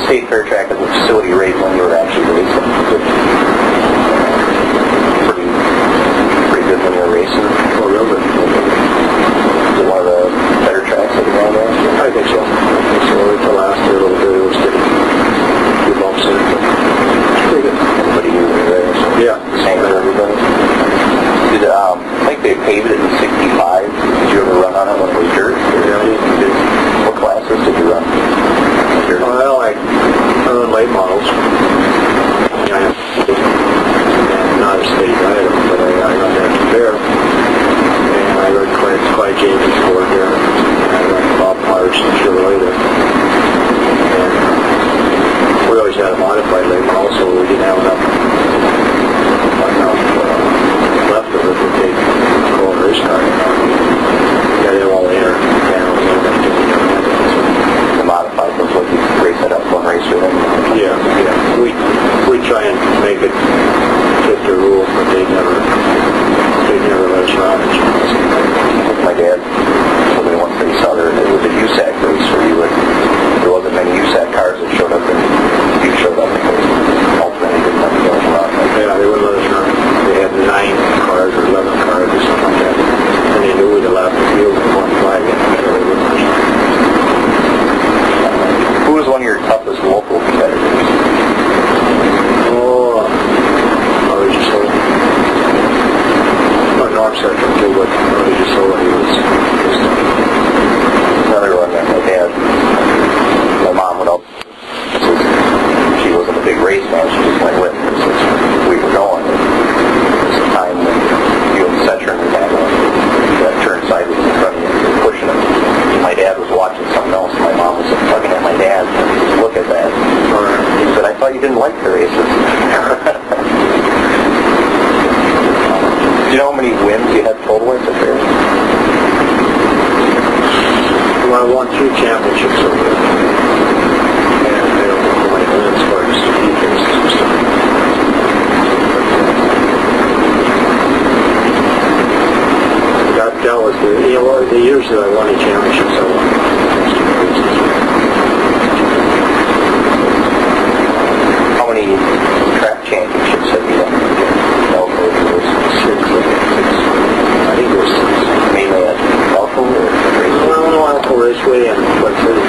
state fair track as a facility race when you were actually racing? Pretty good when you were racing? Oh, really? Is it one of the better tracks that you ran there? I think so. Until last year, a little bit, it was getting a few bumps in it, but it's pretty good. Everybody knew you were there, so yeah. Same for everybody. I think they paved it in 65. Did you ever run on it when it was dirt? Yeah, you did. What classes did you run? Well, I run late models. Yeah, not a state item, but I run that fair. And I run quite Jamie's for here. And I run Bob Myers and Chevrolet. And we always had a modified late model, so we didn't have enough left of it to take a whole race car. You got to have all the inner panels and everything. The modified was what you race it up one race with them? Yeah. We try and make it fit the rules, but they never let us run it. My dad told me once that he saw there was a USAC race where there wasn't many USAC cars that showed up, and you showed up because ultimately didn't let me go around. Yeah, they wouldn't let us run. They had 9 cars or 11 cars or something like that. And they knew we'd allow the field with 1 flag in, so they wouldn't let us run. Who was one of your toughest local competitors? Oh, probably just so. Norm Central too, but probably just so he was another one that my dad, my mom would she wasn't a big race man, she just went with us as we were going. There was a time when you and Cetron had that turn sideways in front of you and pushing him. My dad was watching something else, and my mom was tugging at my dad, and look at that. He said, I thought you didn't like the races. Do you know how many wins you had total at the fair? Well, I won 2 championships over there. And I don't know how many wins for just a few races or something. That was the years that I won the championships, I won most of the races. How many track championships have you won? I think it was 6. Mainly at Elko or Raceway? Well, no, Elko Raceway and Quad City.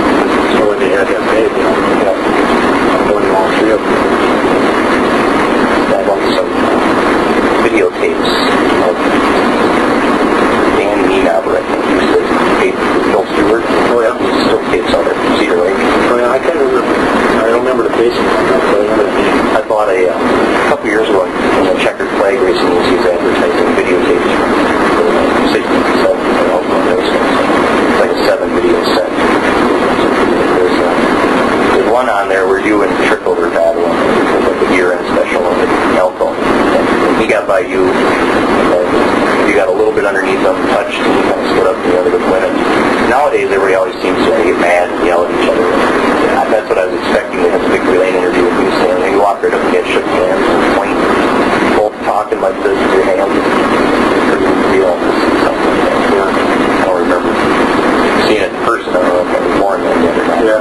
So when they had that paved, I'm going to all 3 of them. I won some videotapes of Dan Nienaber, I think he was the tape with Bill Stewart. Oh, yeah. He still tapes on it from Cedar Lake. Oh, yeah, I can't remember. I don't remember the facing on that, but I remember the name. I bought a couple years ago in the checkered flag racing, he was advertising videotapes from 60s and 70s and all those things. It's like a 7-video set. There's one on there where you and Trickle were battling. It was like a year-end special of Elko. And he got by you, and you got a little bit underneath him, touched, and you kind of stood up and the other was winning. Nowadays, everybody always seems to get mad and yell at each other. That's what I was expecting to have a victory lane interview with you, saying, you walk right up and get shook hands and point, both talking like this with your hands. Pretty real. Something like that. I don't remember seeing it in person. I don't know if I was born then yet or not. Yeah.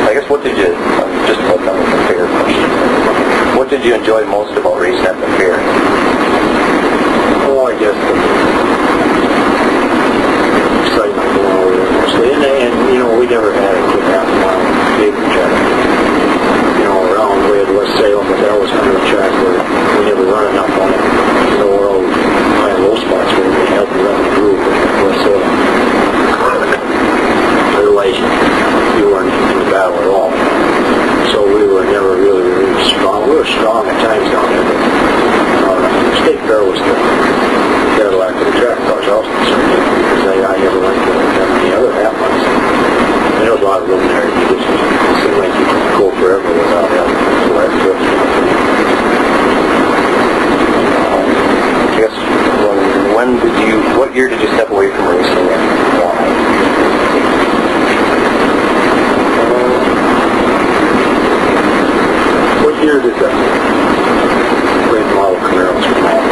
I guess what did you, just about done with the fair question, what did you enjoy most about racing at the fair? Oh, I guess the excitement going over there mostly. And you know, we never had a good half-mile pavement track, you know, around the way of West Salem, but that was kind of a track where we never run enough on it. You know, we're all high and low spots where we can help you run the groove at West Salem. Otherwise, you weren't in the battle at all. So we were never really strong. We were strong at times down there, but State Fair was the Cadillac of the track cars also, because I never went to any other half miles. And there was a lot of room there. You just seemed like you could go forever without having to wear foot. I guess, what year did you step away from racing and why? What year did the late model Camaros come out?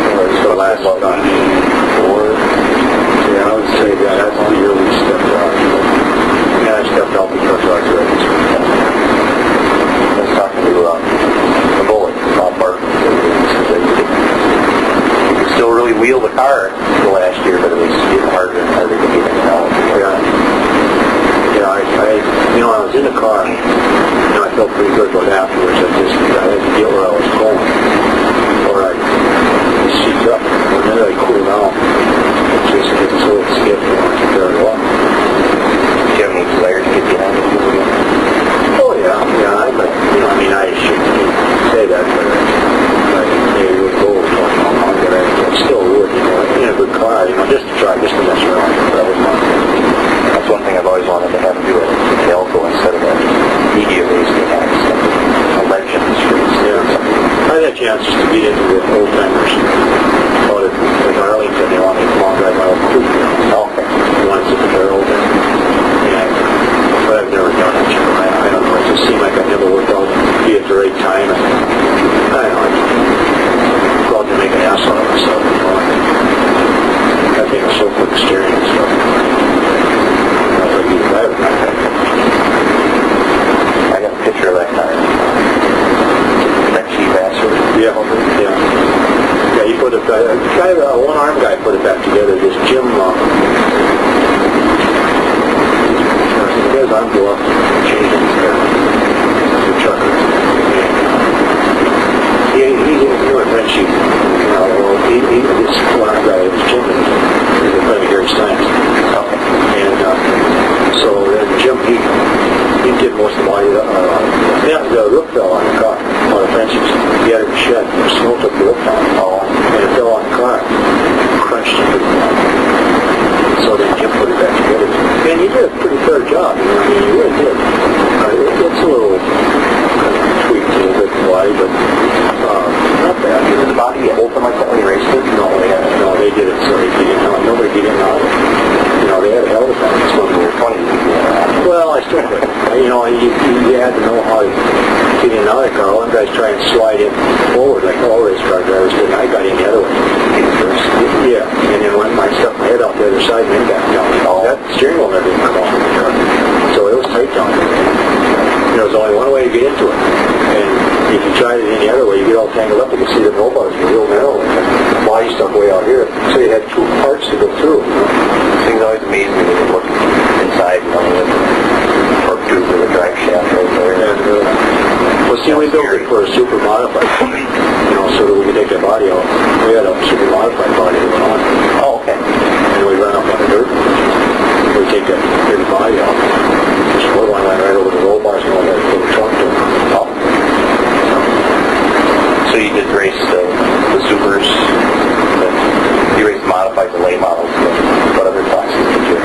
It was the last about 4. Yeah, I would say really wheel the car the last year, but it was getting harder and harder to get in and out. Yeah, I was in the car, I felt pretty good about afterwards. I had to deal where I was going, or I seat up, and then I cool down. It just gets so stiff and I can bear it up. Do you have any desire to get behind it again? Oh yeah, I shouldn't say that, but maybe it would go with but I still would, in a good car, just to try, just to mess around. That was fun. That's one thing I've always wanted to have him do at the Elko instead of a media racing accident. A legend streets. Yeah. I had a chance just to get into the old timers. Out at Arlington, they wanted to come on drive my old coupe. Okay. They wanted to sit there old then. But I've never done it. I don't know. It just seemed like I never worked out to be at the right time. And I don't know. I go out to make an ass out of myself. I think it's so quick steering and stuff. I got a picture of that car. That cheap bastard. Yeah. Yeah, he put it back. One arm guy put it back together. This Jim, his arm go up and change his hair. The trucker. He's a French sheep. This one arm guy, this Jim, is a friend of Gary Stein's. Okay. And so then Jim, he did most of the body. The roof fell on the car, on the fences. He had it in the shed. The snow took the roof down, and it fell on the car. Crunched it. So then Jim put it back together. And he did a pretty fair job. He really did. It's a little tweaked a little bit wide, but not bad. Did the body open like that when he raced it? No, they did it so he didn't know. Nobody did it now. They had a hell of a time. It's when we were 20. Well, I still could. You had to know how to get in and out of the car. One guy's trying to slide in forward like all race car drivers did. I got in the other way. Yeah, and then when I stuck my head out the other side and then back down. That steering wheel never even come off the car. So it was tight down there. There was only one way to get into it. And if you tried it any other way, you get all tangled up. You can see the no bars. You're real narrow. The body stuck way out here. So you had two parts to go through. Things always amaze me when you look inside, the torque tube or the drive shaft right there. Well, see, we built it for a super modified, so that we could take the body out. We had a super modified body that went on. Oh, okay. And we ran up on the dirt. We take that dirty body out. Just one line right over the roll bars and all that little truck. Oh. So you did race the supers, you raced modified, the late models, what other classes did you?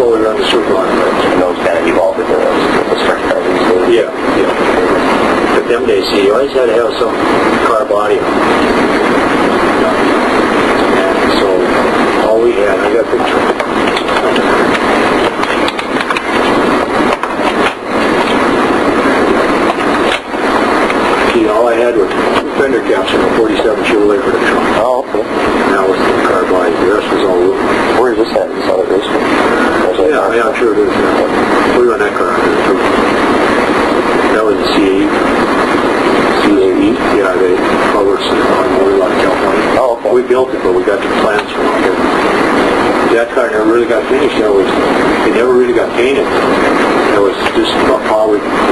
Well, we ran the super modified. And those kind of evolved into the sprint cars these days? Yeah. But them days, see, you always had to have some car body. And so, all we had, I got a picture. See, all I had was fender caps and a 47 Chevrolet for the trunk. Oh, okay. And that was the car body. The rest was all aluminum. Where is this at? This other racing? Yeah, I'm sure it is. We run that car. That was a C8. C8? Yeah, they published it on Motor Lot, California. Oh, okay. We built it, but we got the plans from out here. That car never really got finished. It never really got painted. It was just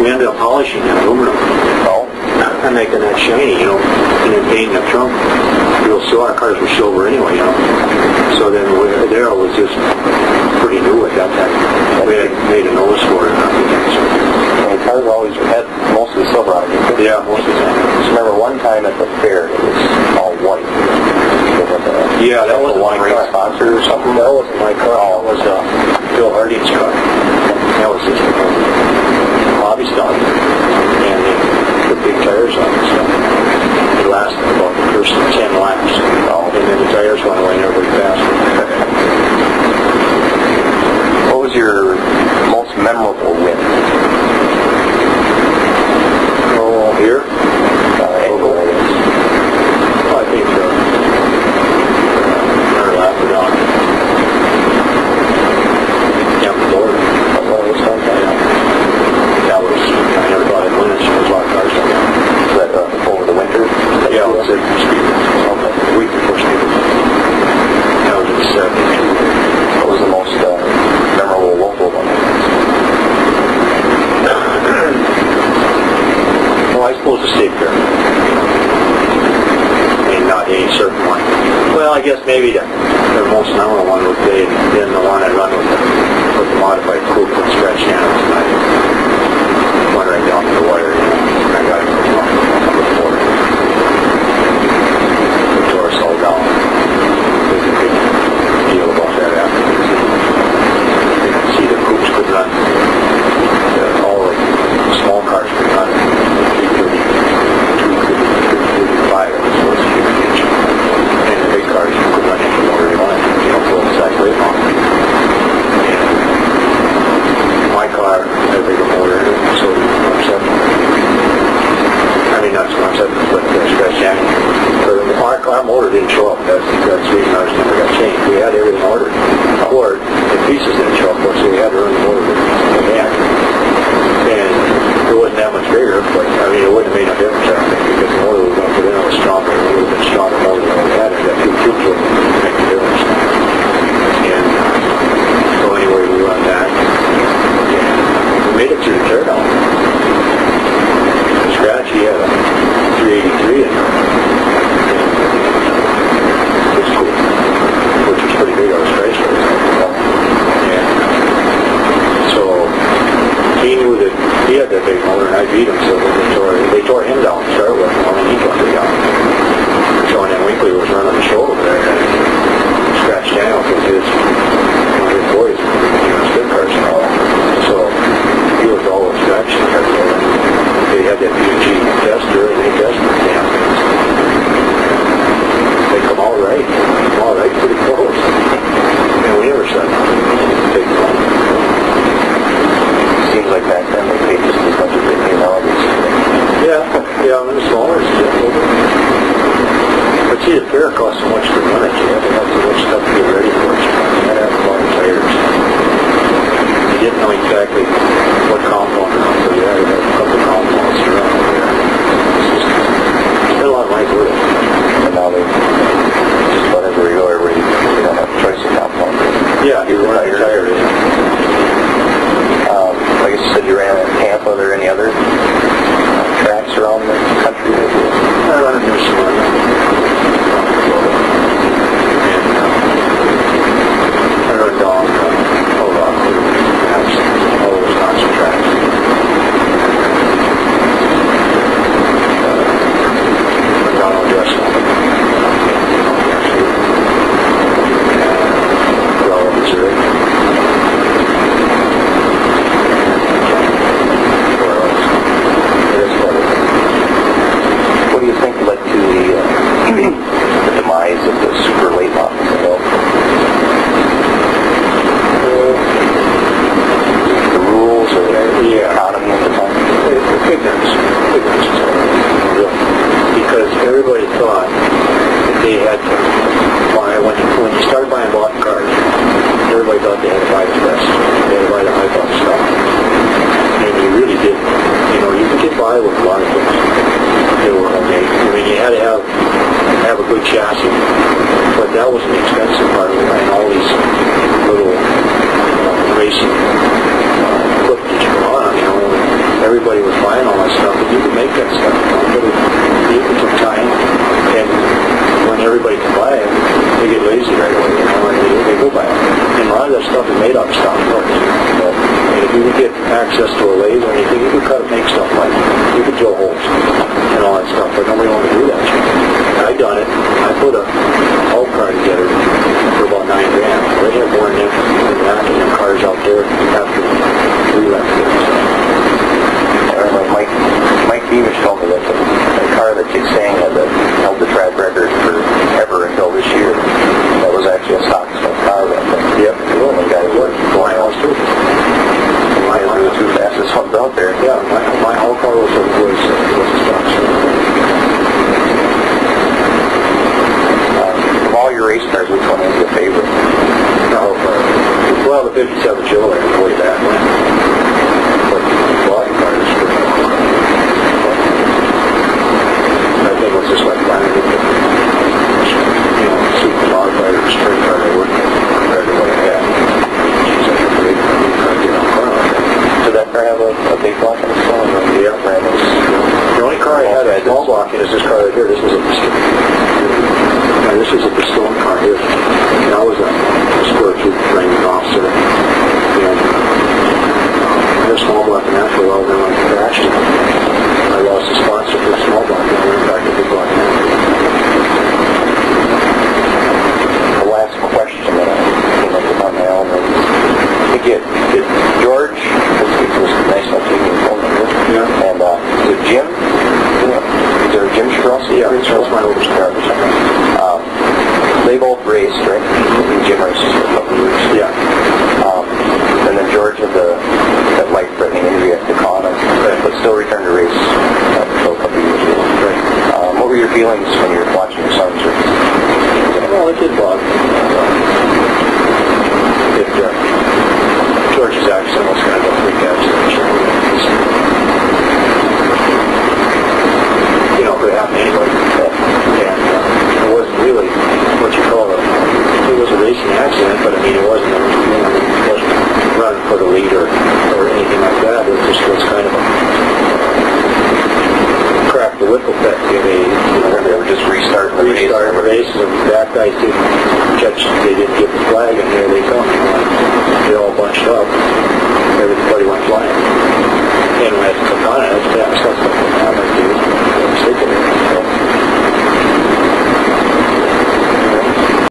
we ended up polishing that aluminum. Oh. And making that shiny, and then painting the trunk. Our cars were silver anyway, So then there was just pretty new at that time. We had made a nose for it. And cars always had most of the silver on it. Yeah, most of the time. I remember one time at the fair, it was all white. Yeah, that was one race sponsor or something. That wasn't my car. That was Phil Hardy's car. That was just hobby stock. And the big tires on it. So it lasted about the first 10 laps. And then the tires went away and everybody passed. What was your most memorable win? Oh, here? I think our lap down. Down the board. That was, I never thought I'd win it. There was a lot of cars down there. Was that over the winter? Yeah, it was at Speed. The week before I guess maybe the most number one would be then the one I run with the modified coupe with stretch handles, and I went right down to the wire, and I got it before the doors all down. There's a big deal about that afterwards. You can see the coupes could run, all the small cars could run 335, it was supposed to be huge. And the big cars could run into motor you wanted, full size weight on. And my car had a bigger motor in it, so not so much but stretch channel. Our motor didn't show up. That's the reason ours never got changed. We had everything ordered. Or the pieces didn't show up, so we had to run the motor with hand. And it wasn't that much bigger, but it wouldn't have made no difference, I don't think, because the motor we were going to put in was stronger. It would have been stronger motor than we had, and that few cubes wouldn't make a difference. And so anyway, we run that. And we made it through the teardown. The scratch, he had a 383 in there. Which was pretty big on his face. And so he knew that he had that big motor, and I beat him, so they tore him down to start with, and he got me down. So and then Winkley was running the show over there, and scratched down with his boys, spin cars and all. So he was all the scratch and everything. They had that PG tester, and they tested the damn things. They come all right pretty close. And we never said big fun. Seems like back then they paid just as much as they pay nowadays. Yeah, in the smaller stuff. But see, the fair costs so much to run it. You have to have so much stuff to get ready for it. You had to have a lot of tires. You didn't know exactly what compound to run, so you had to have a couple of compounds to run over there. Spent a lot of money with it. And now they just about everywhere you go, you don't have a choice of compound. Yeah, you run a tire. I guess you said you ran at camp. Are there any other tracks around the country? I run a new one. I run down all those Wisconsin tracks. Run down Odessa. Missouri. What do you think led to the demise of the super late models? The rules or the economy at the time? Ignorance. Because everybody thought that they had to buy, when you started buying bought cars, everybody thought they had to buy the best. They had to buy the high-bought stuff. And you really didn't. You could get by with a lot of things. They were homemade. You had to have a good chassis. But that was the expensive part of it. And all these little racing equipment that you put on, everybody was buying all that stuff. But you could make that stuff. But it took time. And when everybody can buy it, they get lazy right away, and they go buy it. And a lot of that stuff is made out of stock parts. And if you could get access to a lathe or anything, you could cut and make stuff like it. You could drill holes and all that stuff, but nobody wanted to do that. I done it. I put a whole car together for about $9,000. They had more than that in the cars out there after we left there. I remember Mike Beamish told me that the car that keeps saying that held the track record forever until this year, that was actually a stock car. Yep. The only guy who was my house too. My one of the two fastest ones out there. Yeah, my whole car was a stock car. Of all your race cars, which one is your favorite? No, well, the 57 Chevrolet was way back when. But the body car is pretty cool. I think it was just like finding it. Super modified or sprint car they wouldn't compared to what I had. Did that car have a big block in the front? Yeah. The only car I had a small block in is this car right here. This was a Pistone. Now, this is a Pistone car. officer. And I had a small block in that for a while, then I crashed. I lost a sponsor for the small block, and I went back to big block now. The last question that I came up with on my own is, did George, it was nice enough to give me a phone number, and did Jim, is there a Jim Prziborowski? Yeah, that's my oldest car. They both raced, right? Jim raced for a couple of years. Yeah. And then George had that life-threatening injury at the Kana, but still returned to race for a couple of years ago. Right. What were your feelings when you were watching your sons race? Well, it did bother me. George's accident was kind of a freak accident. You know, it could happen to anybody. And it wasn't really what you call it was a racing accident, but I mean, it wasn't running for the lead or anything like that. It just was kind of a crack the whip effect. They were just restarting the race, and that guy didn't catch, they didn't get the flag, and here they come. They all bunched up. Everybody went flying. And when I took on it, I was fast. That's what happened. I was sick of it.